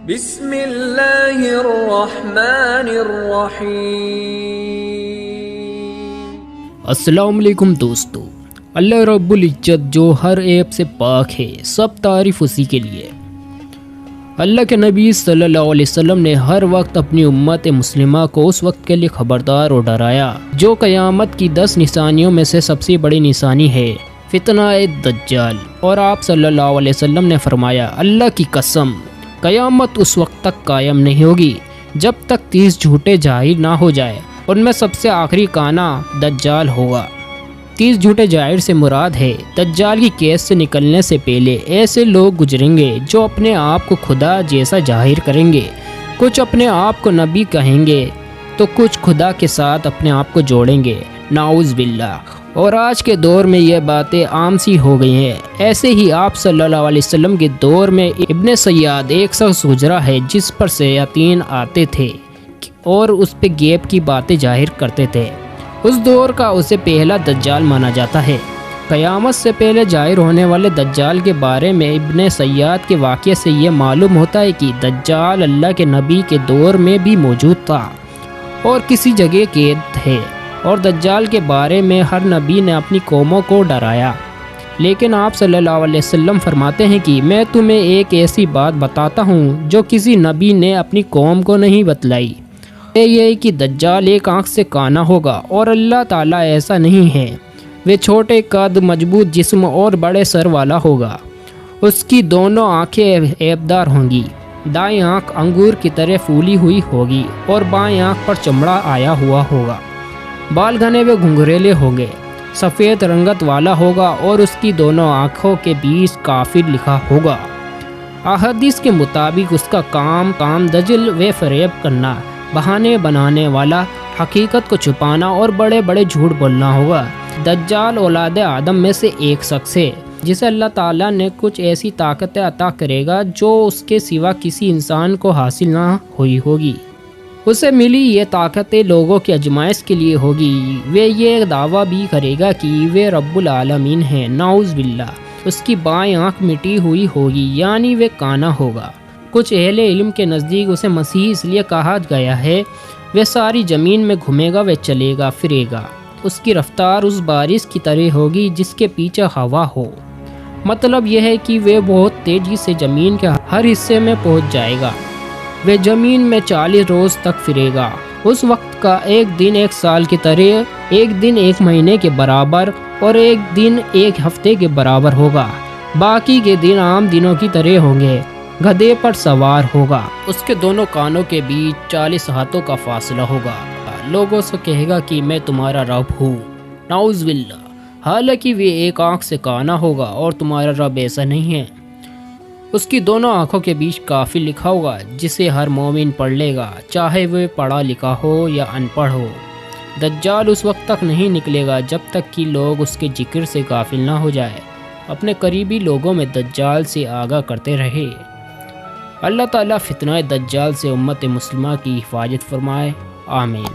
بسم اللہ الرحمن الرحیم۔ السلام علیکم دوستو، اللہ رب العزت جو ہر عیب سے پاک ہے، سب تعریف اسی کے لیے۔ اللہ کے نبی صلی اللہ علیہ وسلم نے ہر وقت اپنی امت مسلمہ کو اس وقت کے لیے خبردار اور ڈرایا جو قیامت کی 10 نشانیوں میں سے سب سے بڑی نشانی ہے، فتنہ دجال۔ اور آپ صلی اللہ علیہ وسلم نے فرمایا، اللہ کی قسم قیامت اس وقت تک قائم نہیں ہوگی جب تک 30 جھوٹے ظاہر نہ ہو جائے، ان میں سب سے آخری کانا دجال ہوگا۔ 30 جھوٹے ظاہر سے مراد ہے دجال کی کیس سے نکلنے سے پہلے ایسے لوگ گزریں گے جو اپنے آپ کو خدا جیسا ظاہر کریں گے، کچھ اپنے آپ کو نبی کہیں گے تو کچھ خدا کے ساتھ اپنے آپ کو جوڑیں گے، نعوذ باللہ۔ اور آج کے دور میں یہ باتیں عام سی ہو گئی ہیں۔ ایسے ہی آپ صلی اللہ علیہ وسلم کے دور میں ابن سیاد ایک شخص گزرا ہے جس پر شیاطین آتے تھے اور اس پہ غیب کی باتیں ظاہر کرتے تھے۔ اس دور کا اسے پہلا دجال مانا جاتا ہے۔ قیامت سے پہلے ظاہر ہونے والے دجال کے بارے میں ابن سیاد کے واقعے سے یہ معلوم ہوتا ہے کہ دجال اللہ کے نبی کے دور میں بھی موجود تھا اور کسی جگہ قید ہے، اور دجال کے بارے میں ہر نبی نے اپنی قوموں کو ڈرایا، لیکن آپ صلی اللہ علیہ وسلم فرماتے ہیں کہ میں تمہیں ایک ایسی بات بتاتا ہوں جو کسی نبی نے اپنی قوم کو نہیں بتلائی۔ یہ کہ دجال ایک آنکھ سے کانا ہوگا اور اللہ تعالیٰ ایسا نہیں ہے، وہ چھوٹے قد، مضبوط جسم اور بڑے سر والا ہوگا۔ اس کی دونوں آنکھیں عیبدار ہوں گی، دائیں آنکھ انگور کی طرح پھولی ہوئی ہوگی اور بائیں آنکھ پر چمڑا آیا ہوا ہوگا، بال گھنے ہوئے گھنگریلے ہوں گے، سفید رنگت والا ہوگا اور اس کی دونوں آنکھوں کے بیچ کافر لکھا ہوگا۔ احادیث کے مطابق اس کا کام دجل و فریب کرنا، بہانے بنانے والا، حقیقت کو چھپانا اور بڑے بڑے جھوٹ بولنا ہوگا۔ دجال اولاد آدم میں سے ایک شخص ہے جسے اللہ تعالیٰ نے کچھ ایسی طاقتیں عطا کرے گا جو اس کے سوا کسی انسان کو حاصل نہ ہوئی ہوگی۔ اسے ملی یہ طاقتیں لوگوں کی آزمائش کے لیے ہوگی۔ وہ یہ دعویٰ بھی کرے گا کہ وہ رب العالمین ہیں، نعوذ باللہ۔ اس کی بائیں آنکھ مٹی ہوئی ہوگی، یعنی وہ کانا ہوگا۔ کچھ اہل علم کے نزدیک اسے مسیح اس لیے کہا گیا ہے، وہ ساری زمین میں گھومے گا، وہ چلے گا پھرے گا۔ اس کی رفتار اس بارش کی طرح ہوگی جس کے پیچھے ہوا ہو۔ مطلب یہ ہے کہ وہ بہت تیزی سے زمین کے ہر حصے میں پہنچ جائے گا۔ وہ زمین میں 40 روز تک پھرے گا۔ اس وقت کا ایک دن ایک سال کی طرح، ایک دن ایک مہینے کے برابر اور ایک دن ایک ہفتے کے برابر ہوگا۔ باقی کے دن عام دنوں کی طرح ہوں گے۔ گدھے پر سوار ہوگا، اس کے دونوں کانوں کے بیچ 40 ہاتھوں کا فاصلہ ہوگا۔ لوگوں سے کہے گا کہ میں تمہارا رب ہوں، نعوذ باللہ، حالانکہ وہ ایک آنکھ سے کانا ہوگا اور تمہارا رب ایسا نہیں ہے۔ اس کی دونوں آنکھوں کے بیچ کافر لکھا ہوگا جسے ہر مومن پڑھ لے گا، چاہے وہ پڑھا لکھا ہو یا ان پڑھ ہو۔ دجال اس وقت تک نہیں نکلے گا جب تک کہ لوگ اس کے ذکر سے غافل نہ ہو جائے۔ اپنے قریبی لوگوں میں دجال سے آگاہ کرتے رہے۔ اللہ تعالیٰ فتنہ دجال سے امت مسلمہ کی حفاظت فرمائے، آمین۔